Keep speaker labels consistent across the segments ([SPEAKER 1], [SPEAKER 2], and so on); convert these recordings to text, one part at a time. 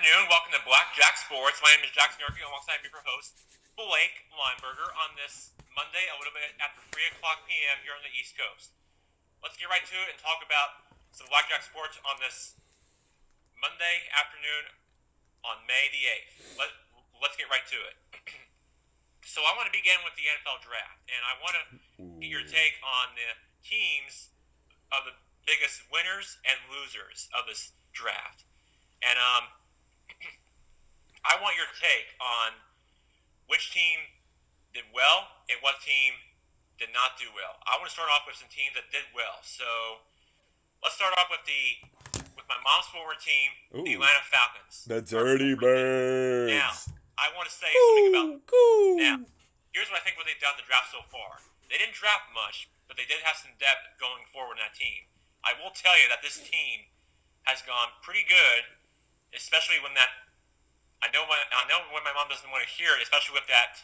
[SPEAKER 1] afternoon. Welcome to BlackJack Sports. My name is Jackson Yorkie, alongside me for host Blake Lineberger on this Monday, a little bit after 3 o'clock p.m. here on the East Coast. Let's get right to it and talk about some BlackJack Sports on this Monday afternoon on May the 8th. Let's get right to it. So I want to begin with the NFL draft, and I want to get your take on the teams of the biggest winners and losers of this draft. And I want your take on which team did well and what team did not do well. I want to start off with some teams that did well. So let's start off with my mom's former team, the Atlanta Falcons.
[SPEAKER 2] The Dirty Birds.
[SPEAKER 1] Now, I want to say something about. Now, here's what I think what they've done in the draft so far. They didn't draft much, but they did have some depth going forward in that team. I will tell you that this team has gone pretty good, especially when that. I know when my mom doesn't want to hear it, especially with that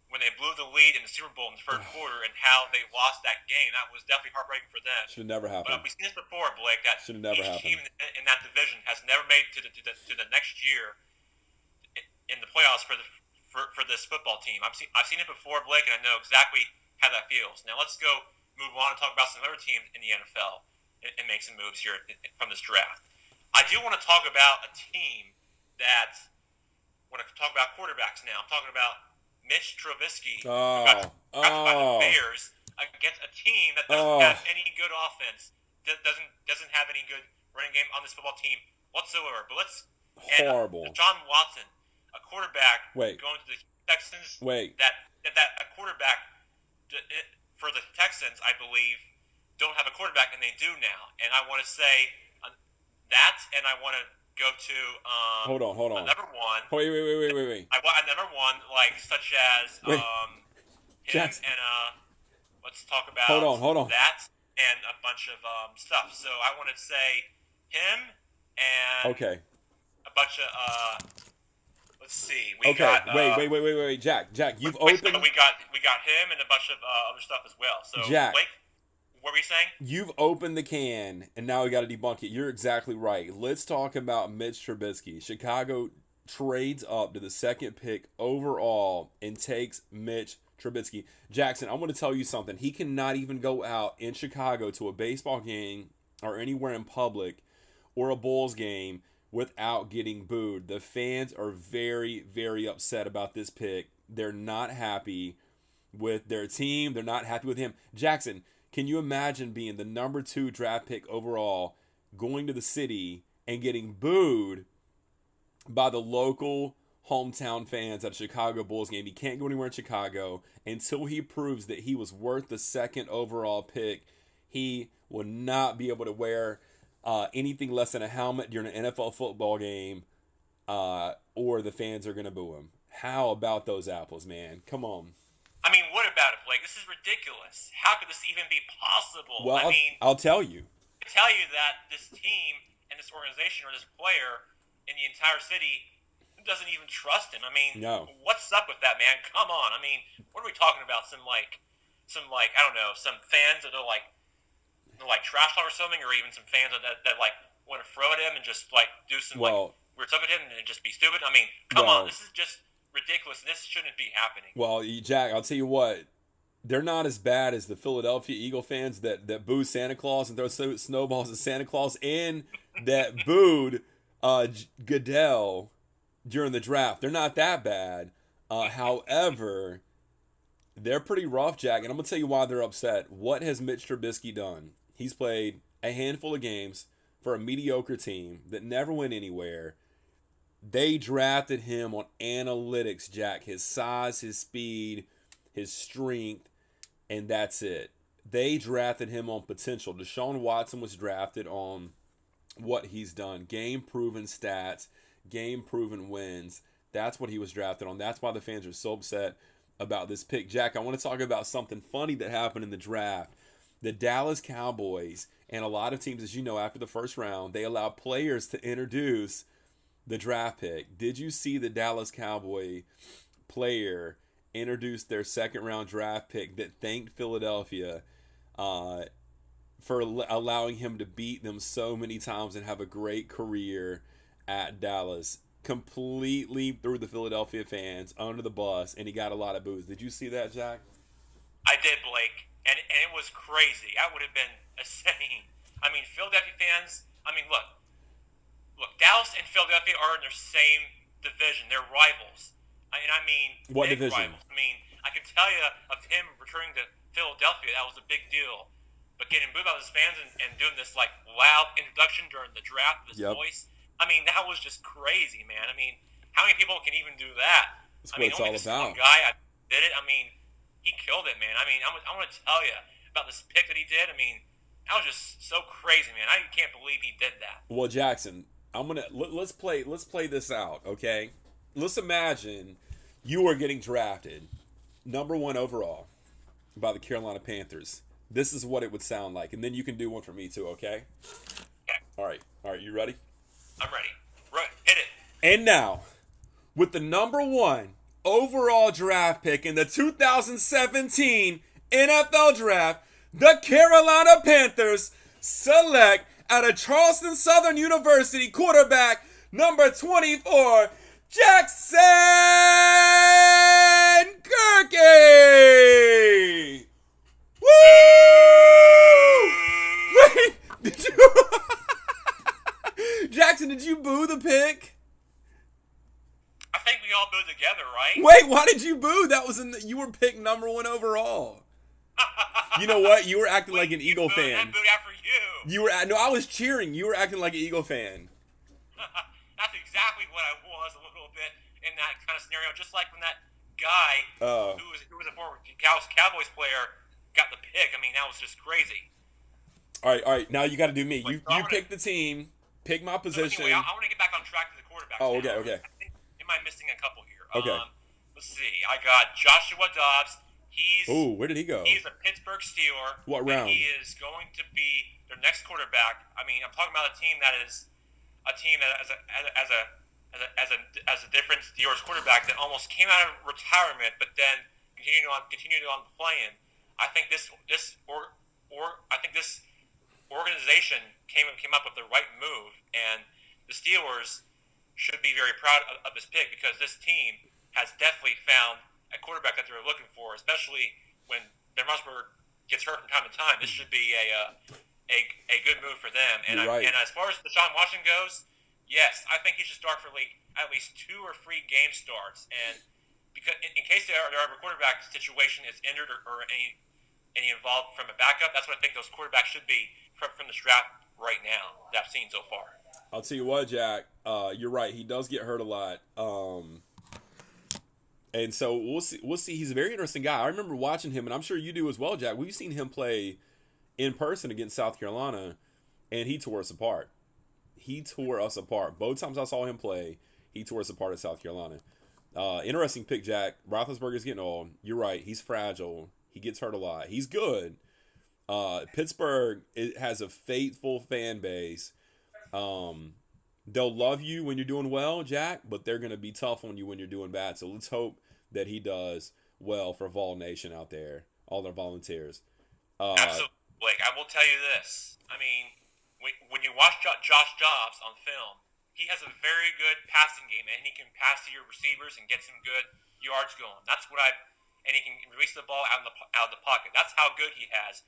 [SPEAKER 1] when they blew the lead in the Super Bowl in the first quarter and how they lost that game. That was definitely heartbreaking for them.
[SPEAKER 2] Should have never happened.
[SPEAKER 1] But we've seen this before, Blake. That
[SPEAKER 2] should have never
[SPEAKER 1] each
[SPEAKER 2] happened.
[SPEAKER 1] team in that division has never made it to the next year in the playoffs for this football team. I've seen it before, Blake, and I know exactly how that feels. Now let's move on and talk about some other teams in the NFL and make some moves here from this draft. I do want to talk about a team that, when I talk about quarterbacks now, I'm talking about Mitch Trubisky, who got drafted by the Bears against a team that doesn't have any good offense, doesn't have any good running game on this football team whatsoever. But
[SPEAKER 2] horrible.
[SPEAKER 1] John Watson, a quarterback going to the Texans. That a quarterback for the Texans, I believe, don't have a quarterback, and they do now. And I want to say that, and I want to go to
[SPEAKER 2] hold on.
[SPEAKER 1] Number one.
[SPEAKER 2] Wait.
[SPEAKER 1] Number one, like such as him
[SPEAKER 2] Jackson.
[SPEAKER 1] and let's talk about
[SPEAKER 2] hold on.
[SPEAKER 1] that and a bunch of stuff. So I want to say him and a bunch of let's see. We got
[SPEAKER 2] wait, Jack, you've opened.
[SPEAKER 1] We got him and a bunch of other stuff as well. So
[SPEAKER 2] Jack,
[SPEAKER 1] Blake, what were you saying?
[SPEAKER 2] You've opened the can, and now we got to debunk it. You're exactly right. Let's talk about Mitch Trubisky. Chicago trades up to the second pick overall and takes Mitch Trubisky. Jackson, I want to tell you something. He cannot even go out in Chicago to a baseball game or anywhere in public or a Bulls game without getting booed. The fans are very, very upset about this pick. They're not happy with their team. They're not happy with him. Jackson, can you imagine being the number 2 draft pick overall, going to the city and getting booed by the local hometown fans at a Chicago Bulls game? He can't go anywhere in Chicago until he proves that he was worth the second overall pick. He will not be able to wear anything less than a helmet during an NFL football game, or the fans are going to boo him. How about those apples, man? Come on.
[SPEAKER 1] I mean, what about it, Blake? This is ridiculous. How could this even be possible?
[SPEAKER 2] Well,
[SPEAKER 1] I
[SPEAKER 2] I'll tell you.
[SPEAKER 1] I tell you that this team and this organization or this player in the entire city doesn't even trust him. I mean, What's up with that, man? Come on. I mean, what are we talking about? Some I don't know, some fans that are like trash talk or something, or even some fans that like want to throw at him and just like do some weird stuff at him and just be stupid. I mean, come on, this is just ridiculous. This shouldn't be happening.
[SPEAKER 2] Well, Jack, I'll tell you what. They're not as bad as the Philadelphia Eagle fans that boo Santa Claus and throw snowballs at Santa Claus, and that booed Goodell during the draft. They're not that bad. However, they're pretty rough, Jack, and I'm going to tell you why they're upset. What has Mitch Trubisky done? He's played a handful of games for a mediocre team that never went anywhere. They drafted him on analytics, Jack. His size, his speed, his strength, and that's it. They drafted him on potential. Deshaun Watson was drafted on what he's done. Game-proven stats, game-proven wins. That's what he was drafted on. That's why the fans are so upset about this pick. Jack, I want to talk about something funny that happened in the draft. The Dallas Cowboys and a lot of teams, as you know, after the first round, they allow players to introduce the draft pick. Did you see the Dallas Cowboy player introduce their second-round draft pick that thanked Philadelphia for allowing him to beat them so many times and have a great career at Dallas completely threw the Philadelphia fans under the bus, and he got a lot of boos. Did you see that, Jack?
[SPEAKER 1] I did, Blake, and it was crazy. That would have been insane. I mean, Philadelphia fans. I mean, look, Dallas and Philadelphia are in their same division. They're rivals. I mean,
[SPEAKER 2] What
[SPEAKER 1] big
[SPEAKER 2] division?
[SPEAKER 1] rivals. I mean, I can tell you of him returning to Philadelphia, that was a big deal. But getting booed by his fans and doing this like loud introduction during the draft with his voice, I mean, that was just crazy, man. I mean, how many people can even do that?
[SPEAKER 2] That's what it's all
[SPEAKER 1] this
[SPEAKER 2] about.
[SPEAKER 1] one guy did it. I mean, he killed it, man. I mean, I want to tell you about this pick that he did. I mean, that was just so crazy, man. I can't believe he did that.
[SPEAKER 2] Well, Jackson, let's play this out, okay? Let's imagine you are getting drafted number 1 overall by the Carolina Panthers. This is what it would sound like, and then you can do one for me too, okay?
[SPEAKER 1] Okay.
[SPEAKER 2] All right, you ready?
[SPEAKER 1] I'm ready. Right, hit it.
[SPEAKER 2] And now, with the number 1 overall draft pick in the 2017 NFL Draft, the Carolina Panthers select out of Charleston Southern University quarterback number 24, Jackson Kirky! Woo! Wait, did you... Jackson, did you boo the pick?
[SPEAKER 1] I think we all booed together, right?
[SPEAKER 2] Wait, why did you boo? That was you were picked number 1 overall. You know what? You were acting like an Eagle fan.
[SPEAKER 1] I booed after you.
[SPEAKER 2] No, I was cheering. You were acting like an Eagle fan.
[SPEAKER 1] That's exactly what I was a little bit in that kind of scenario. Just like when that guy who was a former Cowboys player got the pick. I mean, that was just crazy.
[SPEAKER 2] All right. Now you got to do me. You pick the team. Pick my position.
[SPEAKER 1] Anyway, I want to get back on track to the quarterback.
[SPEAKER 2] Oh,
[SPEAKER 1] now.
[SPEAKER 2] okay.
[SPEAKER 1] Am I missing a couple here?
[SPEAKER 2] Okay.
[SPEAKER 1] Let's see. I got Joshua Dobbs.
[SPEAKER 2] Where did he go?
[SPEAKER 1] He's a Pittsburgh Steeler.
[SPEAKER 2] What round?
[SPEAKER 1] He is going to be their next quarterback. I mean, I'm talking about a team that has a different Steelers quarterback that almost came out of retirement, but then continued on playing. I think this organization came up with the right move, and the Steelers should be very proud of this pick because this team has definitely found a quarterback that they're looking for, especially when Ben Roethlisberger gets hurt from time to time. This should be a good move for them. And
[SPEAKER 2] Right.
[SPEAKER 1] And as far as Deshaun Watson goes, yes, I think he should start for at least 2 or 3 game starts. And because in case their quarterback situation is injured or any involved from a backup, that's what I think those quarterbacks should be from the draft right now that I've seen so far.
[SPEAKER 2] I'll tell you what, Jack. You're right. He does get hurt a lot. And so we'll see. He's a very interesting guy. I remember watching him, and I'm sure you do as well, Jack. We've seen him play in person against South Carolina, and he tore us apart. Both times I saw him play, he tore us apart at South Carolina. Interesting pick, Jack. Roethlisberger's getting old. You're right. He's fragile. He gets hurt a lot. He's good. Pittsburgh has a faithful fan base. They'll love you when you're doing well, Jack, but they're going to be tough on you when you're doing bad. So let's hope that he does well for Vol Nation out there, all their volunteers.
[SPEAKER 1] Absolutely, Blake. I will tell you this. I mean, when you watch Josh Dobbs on film, he has a very good passing game, and he can pass to your receivers and get some good yards going. And he can release the ball out of the pocket. That's how good he has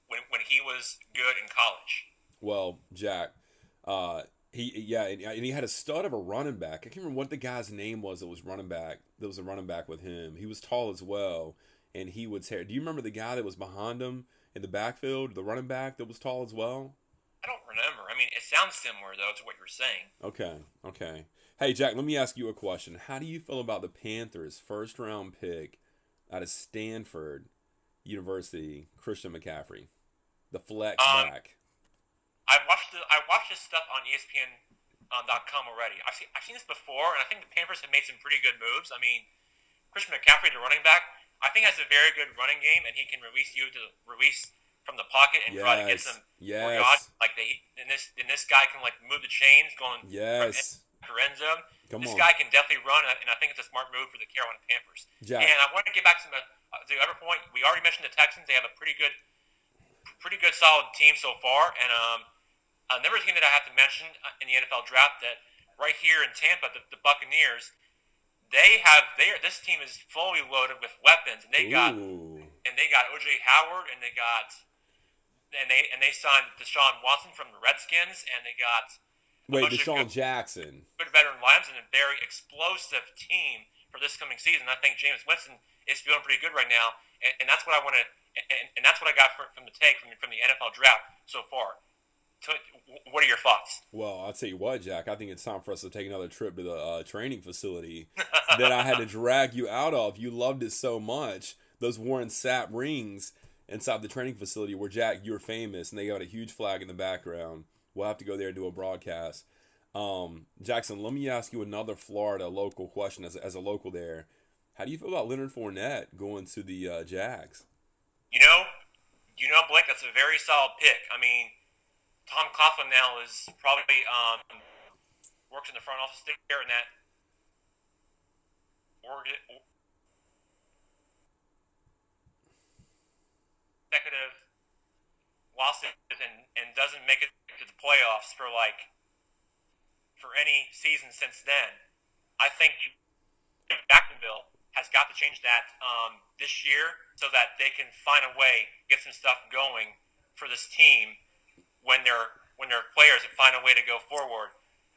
[SPEAKER 1] when he was good in college.
[SPEAKER 2] Well, Jack, and he had a stud of a running back. I can't remember what the guy's name was that was running back. There was a running back with him. He was tall as well, and he would tear. Do you remember the guy that was behind him in the backfield, the running back that was tall as well?
[SPEAKER 1] I don't remember. I mean, it sounds similar, though, to what you're saying.
[SPEAKER 2] Okay. Hey, Jack, let me ask you a question. How do you feel about the Panthers' first-round pick out of Stanford University, Christian McCaffrey, the flex back?
[SPEAKER 1] I watched this stuff on ESPN.com already. I've seen this before, and I think the Panthers have made some pretty good moves. I mean, Christian McCaffrey, the running back, I think has a very good running game, and he can release from the pocket and try to get some more yards. Like this guy can move the chains going from end zone. This guy can definitely run, and I think it's a smart move for the Carolina Panthers.
[SPEAKER 2] Jack.
[SPEAKER 1] And I want to get back to the other point. We already mentioned the Texans. They have a pretty good solid team so far, and another thing that I have to mention in the NFL draft that right here in Tampa, the Buccaneers, this team is fully loaded with weapons, and they got O.J. Howard, and they signed Deshaun Watson from the Redskins, and they got a bunch
[SPEAKER 2] Deshaun
[SPEAKER 1] of
[SPEAKER 2] Jackson,
[SPEAKER 1] good veteran lions, and a very explosive team for this coming season. I think Jameis Winston is feeling pretty good right now, and that's what I want to, and that's what I got from the take from the NFL draft so far. So, what are your thoughts?
[SPEAKER 2] Well, I'll tell you what, Jack. I think it's time for us to take another trip to the training facility that I had to drag you out of. You loved it so much. Those Warren Sapp rings inside the training facility where, Jack, you're famous, and they got a huge flag in the background. We'll have to go there and do a broadcast. Jackson, let me ask you another Florida local question as a local there. How do you feel about Leonard Fournette going to the Jags?
[SPEAKER 1] You know, Blake, that's a very solid pick. I mean, Tom Coughlin now is probably works in the front office there in that executive losses and doesn't make it to the playoffs for any season since then. I think Jacksonville has got to change that this year so that they can find a way, get some stuff going for this team when their players find a way to go forward.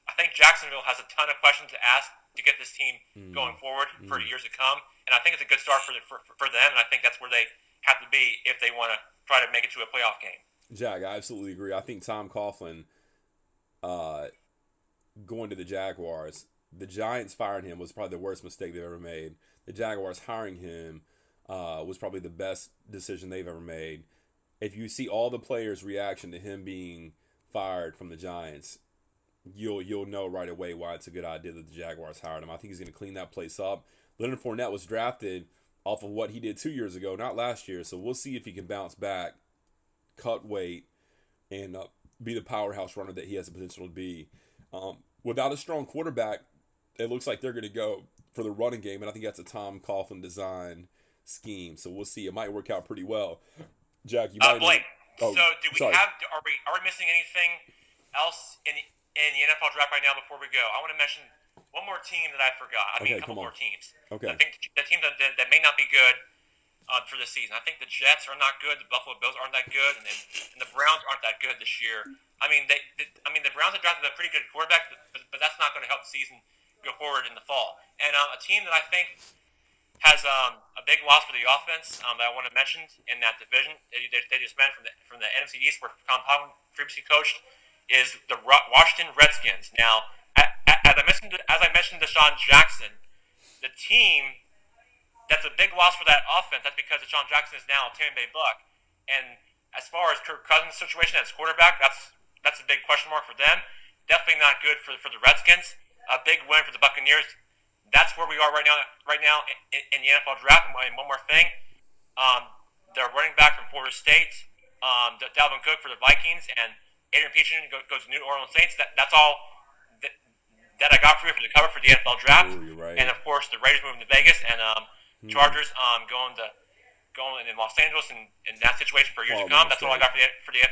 [SPEAKER 1] I think Jacksonville has a ton of questions to ask to get this team going forward for years to come, and I think it's a good start for them, and I think that's where they have to be if they want to try to make it to a playoff game.
[SPEAKER 2] Jack, I absolutely agree. I think Tom Coughlin going to the Jaguars, the Giants firing him was probably the worst mistake they've ever made. The Jaguars hiring him was probably the best decision they've ever made. If you see all the players' reaction to him being fired from the Giants, you'll know right away why it's a good idea that the Jaguars hired him. I think he's going to clean that place up. Leonard Fournette was drafted off of what he did 2 years ago, not last year. So we'll see if he can bounce back, cut weight, and be the powerhouse runner that he has the potential to be. Without a strong quarterback, it looks like they're going to go for the running game, and I think that's a Tom Coughlin design scheme. So we'll see. It might work out pretty well. Jack, you might.
[SPEAKER 1] Blake. So do we have? Are we missing anything else in the NFL draft right now before we go? I want to mention one more team that I forgot. A couple more teams.
[SPEAKER 2] Okay.
[SPEAKER 1] I think the team that may not be good for this season. I think the Jets are not good. The Buffalo Bills aren't that good, and the Browns aren't that good this year. I mean, the Browns have drafted a pretty good quarterback, but that's not going to help the season go forward in the fall. And a team that I think has a big loss for the offense that I want to mention in that division. They just met from the NFC East, where Tom Coughlin previously coached, is the Washington Redskins. Now, as I mentioned, Deshaun Jackson, the team that's a big loss for that offense. That's because Deshaun Jackson is now a Tampa Bay Buck, and as far as Kirk Cousins' situation as quarterback, that's a big question mark for them. Definitely not good for the Redskins. A big win for the Buccaneers. That's where we are right now in the NFL draft. And one more thing, they're running back from Florida State, Dalvin Cook for the Vikings, and Adrian Peterson goes to New Orleans Saints. That's all that I got for you for the cover for the NFL draft.
[SPEAKER 2] Ooh, right.
[SPEAKER 1] And of course, the Raiders moving to Vegas, and Chargers going in Los Angeles, and in that situation for years to come. That's all I got for the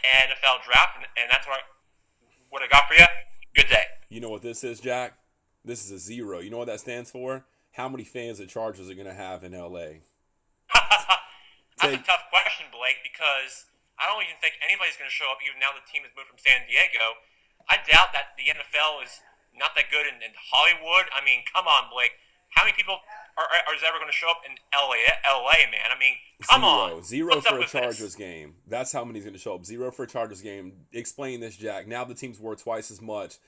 [SPEAKER 1] NFL draft, and that's what I got for you. Good day.
[SPEAKER 2] You know what this is, Jack? This is a 0. You know what that stands for? How many fans the Chargers are going to have in L.A.?
[SPEAKER 1] That's a tough question, Blake, because I don't even think anybody's going to show up, even now the team has moved from San Diego. I doubt that the NFL is not that good in Hollywood. I mean, come on, Blake. How many people are ever going to show up in LA, man? I mean, come on.
[SPEAKER 2] 0 for a Chargers game. That's how many's going to show up. 0 for a Chargers game. Explain this, Jack. Now the team's worth twice as much,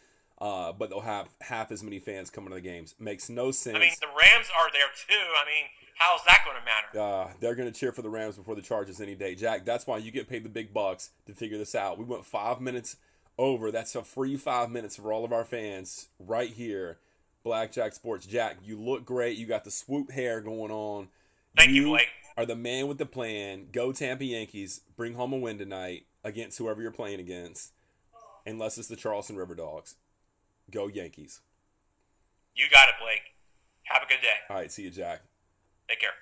[SPEAKER 2] but they'll have half as many fans coming to the games. Makes no sense.
[SPEAKER 1] I mean, the Rams are there too. I mean, how's that going to matter?
[SPEAKER 2] They're going to cheer for the Rams before the Chargers any day. Jack, that's why you get paid the big bucks to figure this out. We went 5 minutes over. That's a free 5 minutes for all of our fans right here. BlackJack Sports. Jack, you look great. You got the swoop hair going on.
[SPEAKER 1] Thank you, Blake.
[SPEAKER 2] Are the man with the plan. Go Tampa Yankees. Bring home a win tonight against whoever you're playing against. Unless it's the Charleston River Dogs. Go Yankees.
[SPEAKER 1] You got it, Blake. Have a good day.
[SPEAKER 2] All right, see you, Jack.
[SPEAKER 1] Take care.